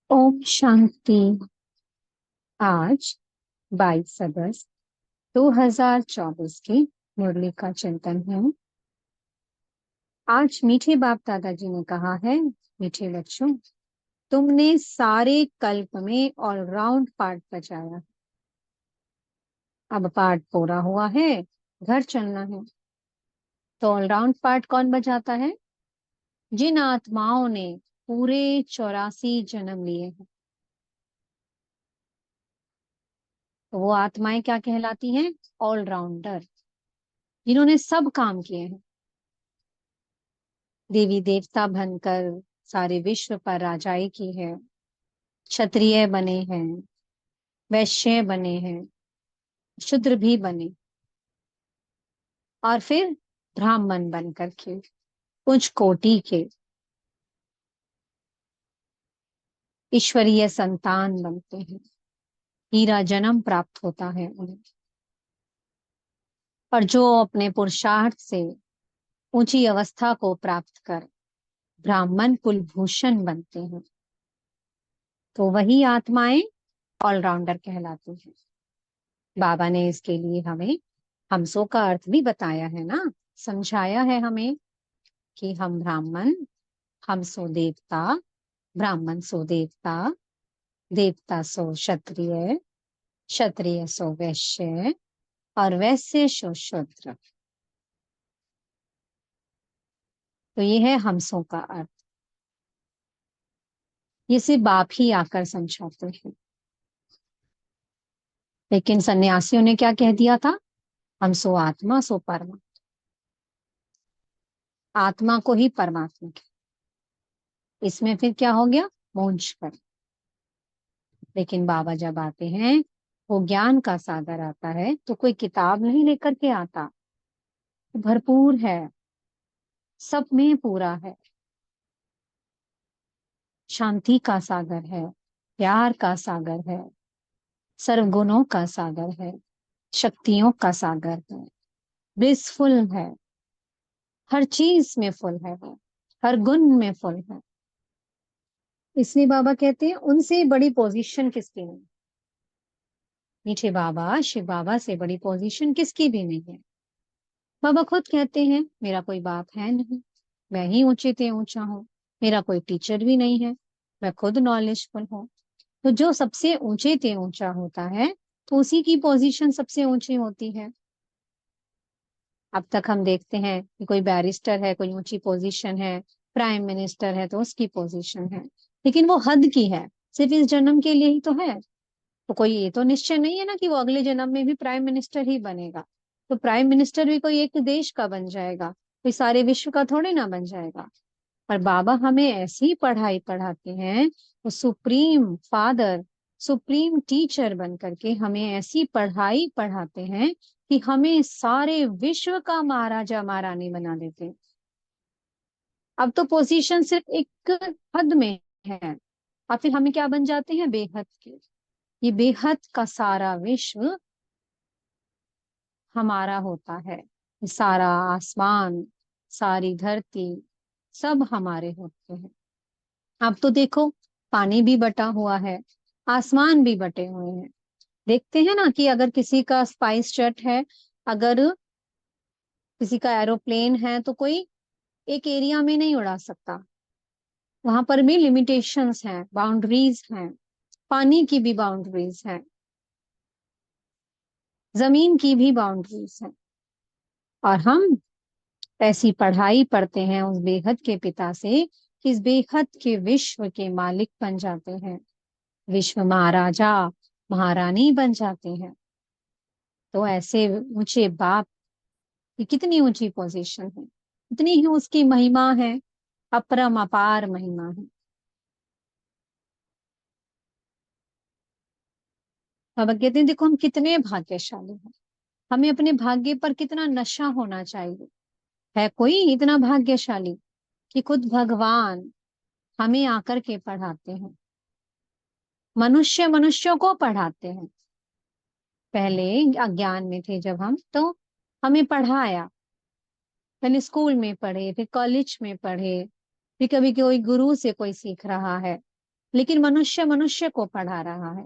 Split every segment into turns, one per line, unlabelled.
ओम शांति। आज 22 अगस्त 2024 की मुरली का चिंतन है। आज मीठे बाप दादाजी ने कहा है, मीठे बच्चों, तुमने सारे कल्प में ऑलराउंड पार्ट बजाया। अब पार्ट पूरा हुआ है, घर चलना है। तो ऑलराउंड पार्ट कौन बजाता है? जिन आत्माओं ने पूरे 84 जन्म लिए हैं। तो वो आत्माएं क्या कहलाती हैं? ऑलराउंडर, जिन्होंने सब काम किए हैं। देवी देवता बनकर सारे विश्व पर राजाई की है, क्षत्रिय बने हैं, वैश्य बने हैं, शूद्र भी बने, और फिर ब्राह्मण बनकर के उच्च कोटि के ईश्वरीय संतान बनते हैं। हीरा जन्म प्राप्त होता है उन्हें। और जो अपने पुरुषार्थ से ऊंची अवस्था को प्राप्त कर ब्राह्मण कुलभूषण बनते हैं, तो वही आत्माएं ऑलराउंडर कहलाती हैं। बाबा ने इसके लिए हमें हमसों का अर्थ भी बताया है ना, समझाया है हमें कि हम ब्राह्मण, हम सो देवता, ब्राह्मण सो देवता, देवता सो क्षत्रिय, क्षत्रिय सो वैश्य, और वैश्य सो शूद्र। तो ये है हमसों का अर्थ। ये सिर्फ बाप ही आकर समझाते हैं। लेकिन सन्यासियों ने क्या कह दिया था? हम सो आत्मा सो परमा, आत्मा को ही परमात्मा के। इसमें फिर क्या हो गया? मोक्ष पर। लेकिन बाबा जब आते हैं, वो ज्ञान का सागर आता है, तो कोई किताब नहीं लेकर के आता। भरपूर है, सब में पूरा है। शांति का सागर है, प्यार का सागर है, सर्वगुणों का सागर है, शक्तियों का सागर है, ब्लिसफुल है। हर चीज में फुल है वो, हर गुण में फुल है। इसलिए बाबा कहते हैं उनसे बड़ी पोजीशन किसकी नहीं। मीठे बाबा शिव बाबा से बड़ी पोजीशन किसकी भी नहीं है। बाबा खुद कहते हैं, मेरा कोई बाप है नहीं, मैं ही ऊंचे ते ऊंचा हूँ। मेरा कोई टीचर भी नहीं है, मैं खुद नॉलेजफुल हूँ। तो जो सबसे ऊंचे ते ऊंचा होता है, तो उसी की पोजीशन सबसे ऊंची होती है। अब तक हम देखते हैं कि कोई बैरिस्टर है, कोई ऊंची पोजीशन है, प्राइम मिनिस्टर है तो उसकी पोजीशन है। लेकिन वो हद की है, सिर्फ इस जन्म के लिए ही तो है। तो कोई ये तो निश्चय नहीं है ना कि वो अगले जन्म में भी प्राइम मिनिस्टर ही बनेगा। तो प्राइम मिनिस्टर भी कोई एक देश का बन जाएगा, कोई सारे विश्व का थोड़े ना बन जाएगा। पर बाबा हमें ऐसी पढ़ाई पढ़ाते हैं, वो सुप्रीम फादर, सुप्रीम टीचर बन करके हमें ऐसी पढ़ाई पढ़ाते हैं कि हमें सारे विश्व का महाराजा महारानी बना देते हैं। अब तो पोजीशन सिर्फ एक हद में है, और फिर हमें क्या बन जाते हैं? बेहद के। ये बेहद का सारा विश्व हमारा होता है। सारा आसमान, सारी धरती, सब हमारे होते हैं। अब तो देखो, पानी भी बटा हुआ है, आसमान भी बटे हुए हैं। देखते हैं ना कि अगर किसी का स्पाइस जेट है, अगर किसी का एरोप्लेन है, तो कोई एक एरिया में नहीं उड़ा सकता। वहां पर भी लिमिटेशंस हैं, बाउंड्रीज हैं। पानी की भी बाउंड्रीज हैं, जमीन की भी बाउंड्रीज हैं। और हम ऐसी पढ़ाई पढ़ते हैं उस बेहद के पिता से कि इस बेहद के विश्व के मालिक बन जाते हैं, विश्व महाराजा महारानी बन जाते हैं। तो ऐसे ऊंचे बाप की कितनी ऊंची पोजीशन है, इतनी ही उसकी महिमा है, अपरम अपार महिमा है। बाबा कहते हैं देखो हम कितने भाग्यशाली हैं, हमें अपने भाग्य पर कितना नशा होना चाहिए। है कोई इतना भाग्यशाली कि खुद भगवान हमें आकर के पढ़ाते हैं, मनुष्य मनुष्यों को पढ़ाते हैं। पहले अज्ञान में थे जब हम, तो हमें पढ़ाया। पहले स्कूल में पढ़े, फिर कॉलेज में पढ़े, फिर कभी कोई गुरु से कोई सीख रहा है, लेकिन मनुष्य मनुष्य को पढ़ा रहा है।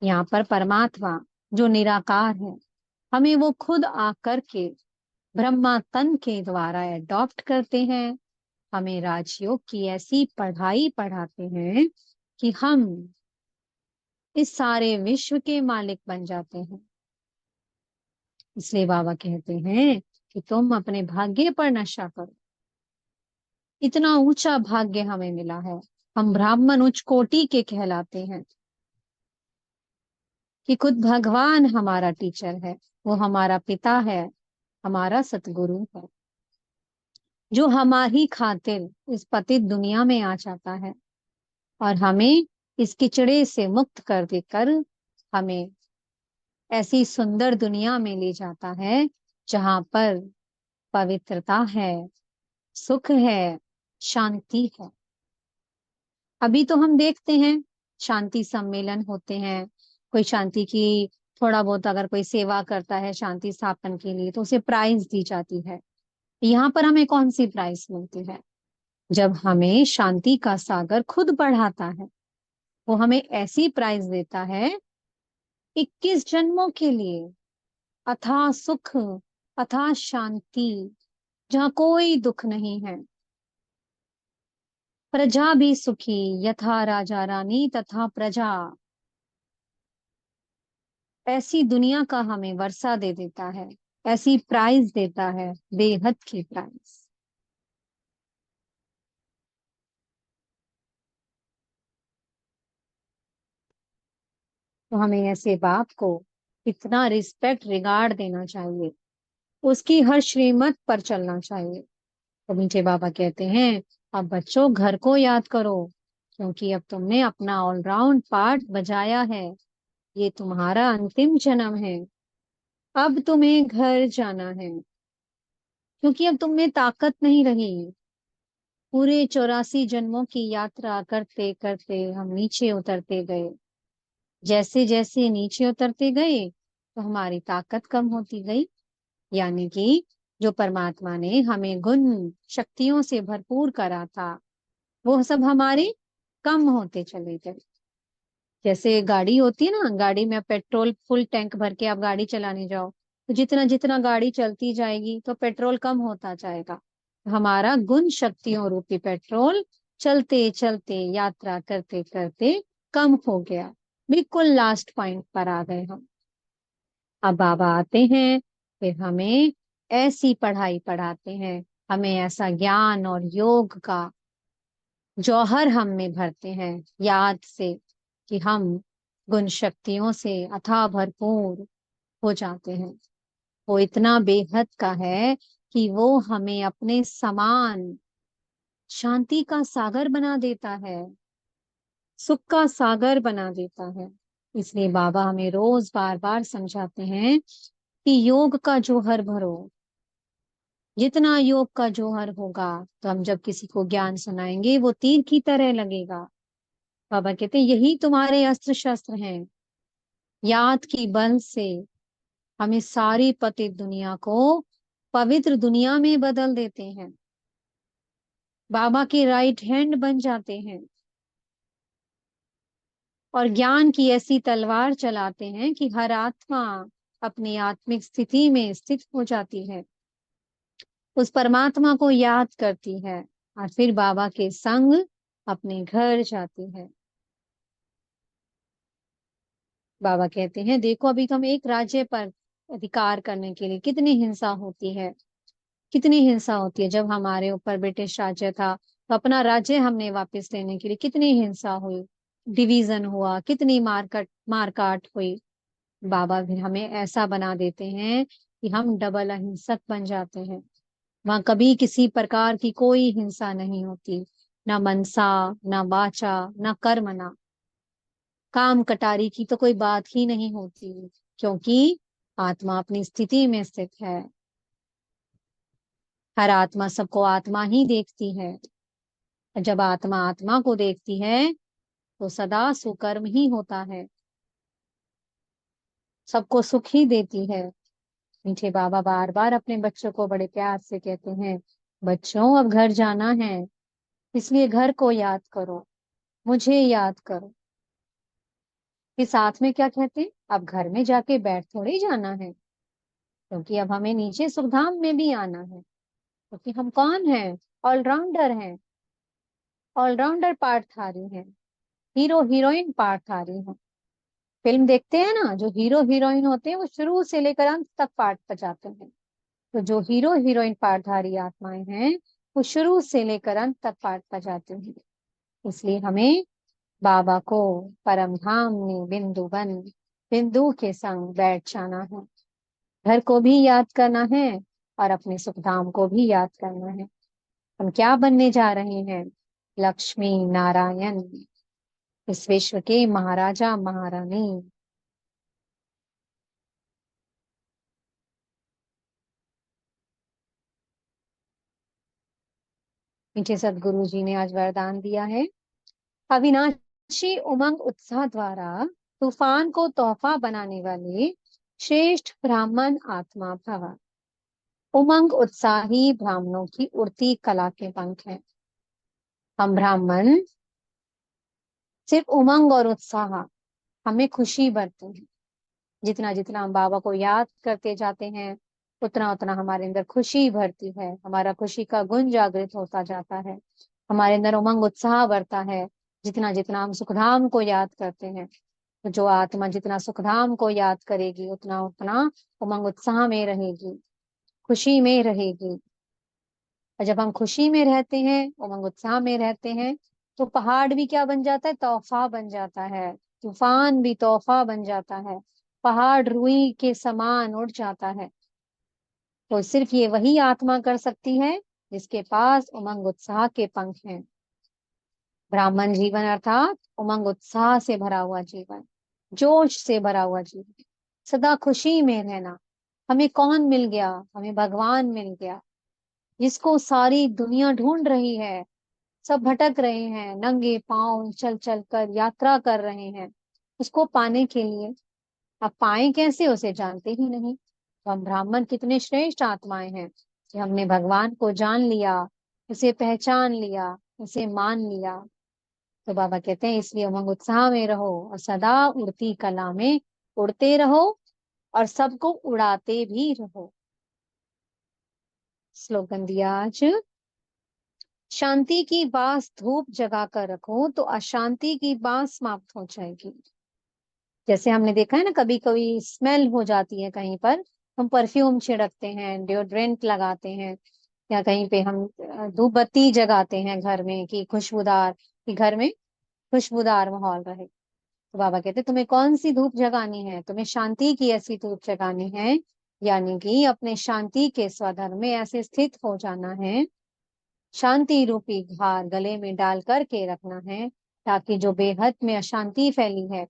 यहाँ पर परमात्मा जो निराकार है, हमें वो खुद आकर के ब्रह्मा तन के द्वारा एडॉप्ट करते हैं। हमें राजयोग की ऐसी पढ़ाई पढ़ाते हैं कि हम इस सारे विश्व के मालिक बन जाते हैं। इसलिए बाबा कहते हैं कि तुम अपने भाग्य पर नशा करो। इतना ऊंचा भाग्य हमें मिला है। हम ब्राह्मण उच्च कोटि के कहलाते हैं कि खुद भगवान हमारा टीचर है, वो हमारा पिता है, हमारा सतगुरु है, जो हमारी खातिर इस पतित दुनिया में आ जाता है और हमें इस किचड़े से मुक्त कर देकर हमें ऐसी सुंदर दुनिया में ले जाता है जहां पर पवित्रता है, सुख है, शांति है। अभी तो हम देखते हैं शांति सम्मेलन होते हैं, कोई शांति की थोड़ा बहुत अगर कोई सेवा करता है शांति स्थापन के लिए तो उसे प्राइज दी जाती है। यहाँ पर हमें कौन सी प्राइज मिलती है? जब हमें शांति का सागर खुद बढ़ाता है, वो हमें ऐसी प्राइज देता है 21 जन्मों के लिए, अथाह सुख, अथाह शांति, जहाँ कोई दुख नहीं है। प्रजा भी सुखी, यथा राजा रानी तथा प्रजा। ऐसी दुनिया का हमें वर्षा दे देता है, ऐसी प्राइज देता है, बेहद की प्राइज। तो हमें ऐसे बाप को इतना रिस्पेक्ट रिगार्ड देना चाहिए, उसकी हर श्रीमत पर चलना चाहिए। तो मीठे बाबा कहते हैं, अब बच्चों घर को याद करो, क्योंकि अब तुमने अपना ऑलराउंड पार्ट बजाया है। ये तुम्हारा अंतिम जन्म है। अब तुम्हें घर जाना है, क्योंकि अब तुम में ताकत नहीं रही। पूरे 84 जन्मों की यात्रा करते करते हम नीचे उतरते गए। जैसे जैसे नीचे उतरते गए तो हमारी ताकत कम होती गई, यानी कि जो परमात्मा ने हमें गुण शक्तियों से भरपूर करा था वो सब हमारे कम होते चले गए। जैसे गाड़ी होती है ना, गाड़ी में आप पेट्रोल फुल टैंक भर के आप गाड़ी चलाने जाओ तो जितना जितना गाड़ी चलती जाएगी तो पेट्रोल कम होता जाएगा। हमारा गुण शक्तियों रूपी पेट्रोल चलते चलते यात्रा करते करते कम हो गया। बिल्कुल लास्ट पॉइंट पर आ गए हम। अब बाबा आते हैं, फिर हमें ऐसी पढ़ाई पढ़ाते हैं, हमें ऐसा ज्ञान और योग का जौहर हम में भरते हैं याद से कि हम गुण शक्तियों से अथाह भरपूर हो जाते हैं। वो इतना बेहद का है कि वो हमें अपने समान शांति का सागर बना देता है, सुख का सागर बना देता है। इसलिए बाबा हमें रोज बार बार समझाते हैं कि योग का जौहर भरो। जितना योग का जौहर होगा तो हम जब किसी को ज्ञान सुनाएंगे वो तीर की तरह लगेगा। बाबा कहते हैं यही तुम्हारे अस्त्र शस्त्र हैं। याद की बल से हम इस सारी पतित दुनिया को पवित्र दुनिया में बदल देते हैं, बाबा के राइट हैंड बन जाते हैं और ज्ञान की ऐसी तलवार चलाते हैं कि हर आत्मा अपनी आत्मिक स्थिति में स्थित हो जाती है, उस परमात्मा को याद करती है और फिर बाबा के संग अपने घर जाती है। बाबा कहते हैं देखो अभी तो हम एक राज्य पर अधिकार करने के लिए कितनी हिंसा होती है, कितनी हिंसा होती है। जब हमारे ऊपर ब्रिटिश राज्य था तो अपना राज्य हमने वापस लेने के लिए कितनी हिंसा हुई, डिवीजन हुआ, कितनी मारकाट हुई। बाबा फिर हमें ऐसा बना देते हैं कि हम डबल अहिंसक बन जाते हैं। वहां कभी किसी प्रकार की कोई हिंसा नहीं होती, ना मनसा, ना वाचा, ना कर्मणा। काम कटारी की तो कोई बात ही नहीं होती, क्योंकि आत्मा अपनी स्थिति में स्थित है। हर आत्मा सबको आत्मा ही देखती है। जब आत्मा आत्मा को देखती है तो सदा सुकर्म ही होता है, सबको सुख ही देती है। मीठे बाबा बार बार अपने बच्चों को बड़े प्यार से कहते हैं, बच्चों अब घर जाना है, इसलिए घर को याद करो। मुझे याद करो। कि साथ में क्या कहते हैं, अब घर में जाके बैठ थोड़े ही जाना है, क्योंकि अब हमें नीचे सुखधाम में भी आना है। क्योंकि हम कौन हैं? ऑलराउंडर हैं। ऑलराउंडर पार्थधारी हैं। हीरो हीरोइन पार्थधारी हैं। फिल्म देखते हैं ना, जो हीरो हीरोइन होते हैं वो शुरू से लेकर अंत तक पाठ बजाते हैं। तो जो हीरो हीरोइन पाठधारी आत्माएं हैं, वो शुरू से लेकर अंत तक पाठ बजाते हैं। इसलिए हमें बाबा को परम धाम में बिंदु बन बिंदु के संग बैठ जाना है। घर को भी याद करना है और अपने सुख धाम को भी याद करना है। हम क्या बनने जा रहे हैं? लक्ष्मी नारायण, इस विश्व के महाराजा महारानी। नीचे सदगुरु जी ने आज वरदान दिया है। अविनाशी उमंग उत्साह द्वारा तूफान को तोहफा बनाने वाले श्रेष्ठ ब्राह्मण आत्मा भव। उमंग उत्साही ब्राह्मणों की उड़ती कला के पंख हैं। हम ब्राह्मण सिर्फ उमंग और उत्साह, हमें खुशी भरते हैं। जितना जितना हम बाबा को याद करते जाते हैं, उतना उतना हमारे अंदर खुशी भरती है। हमारा खुशी का गुण जागृत होता जाता है। हमारे अंदर उमंग उत्साह बढ़ता है। जितना जितना हम सुखधाम को याद करते हैं, तो जो आत्मा जितना सुखधाम को याद करेगी, उतना उतना उमंग उत्साह में रहेगी, खुशी में रहेगी। और जब हम खुशी में रहते हैं, उमंग उत्साह में रहते हैं, तो पहाड़ भी क्या बन जाता है? तोहफा बन जाता है। तूफान भी तोहफा बन जाता है। पहाड़ रुई के समान उड़ जाता है। तो सिर्फ ये वही आत्मा कर सकती है जिसके पास उमंग उत्साह के पंख हैं। ब्राह्मण जीवन अर्थात उमंग उत्साह से भरा हुआ जीवन, जोश से भरा हुआ जीवन, सदा खुशी में रहना। हमें कौन मिल गया? हमें भगवान मिल गया, जिसको सारी दुनिया ढूंढ रही है। सब भटक रहे हैं, नंगे पांव चल चल कर यात्रा कर रहे हैं उसको पाने के लिए। अब पाए कैसे? उसे जानते ही नहीं। तो हम ब्राह्मण कितने श्रेष्ठ आत्माएं हैं कि हमने भगवान को जान लिया, उसे पहचान लिया, उसे मान लिया। तो बाबा कहते हैं इसलिए उमंग उत्साह में रहो और सदा उड़ती कला में उड़ते रहो और सबको उड़ाते भी रहो। स्लोगन दिया आज। शांति की बास धूप जगा कर रखो तो अशांति की बास समाप्त हो जाएगी। जैसे हमने देखा है ना, कभी कभी स्मेल हो जाती है कहीं पर, हम परफ्यूम छिड़कते हैं, डिओड्रेंट लगाते हैं, या कहीं पे हम धूप बत्ती जगाते हैं घर में कि खुशबूदार, कि घर में खुशबूदार माहौल रहे। तो बाबा कहते तुम्हें कौन सी धूप जगानी है? तुम्हें शांति की ऐसी धूप जगानी है, यानी कि अपने शांति के स्वधर्म में ऐसे स्थित हो जाना है। शांति रूपी हार गले में डाल करके रखना है, ताकि जो बेहद में अशांति फैली है,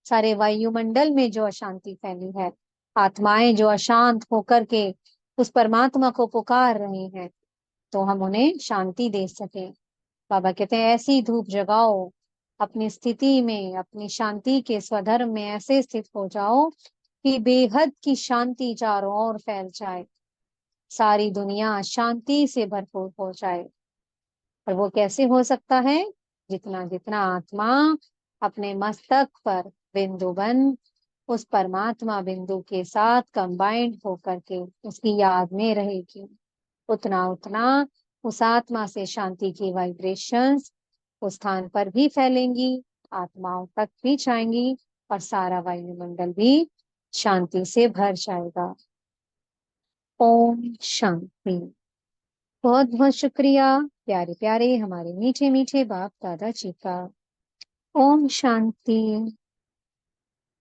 सारे वायुमंडल में जो अशांति फैली है, आत्माएं जो अशांत होकर के उस परमात्मा को पुकार रही हैं, तो हम उन्हें शांति दे सके। बाबा कहते हैं ऐसी धूप जगाओ, अपनी स्थिति में, अपनी शांति के स्वधर्म में ऐसे स्थित हो जाओ कि बेहद की शांति चारों ओर फैल जाए, सारी दुनिया शांति से भरपूर हो जाए। और वो कैसे हो सकता है? जितना जितना आत्मा अपने मस्तक पर बिंदु बन उस परमात्मा बिंदु के साथ कंबाइंड होकर के उसकी याद में रहेगी, उतना उतना उस आत्मा से शांति की वाइब्रेशंस उस स्थान पर भी फैलेंगी, आत्माओं तक भी जाएंगी, और सारा वायुमंडल भी शांति से भर जाएगा। ओम शांति। बहुत बहुत शुक्रिया प्यारे प्यारे हमारे मीठे मीठे बाप दादा जी का। ओम शांति।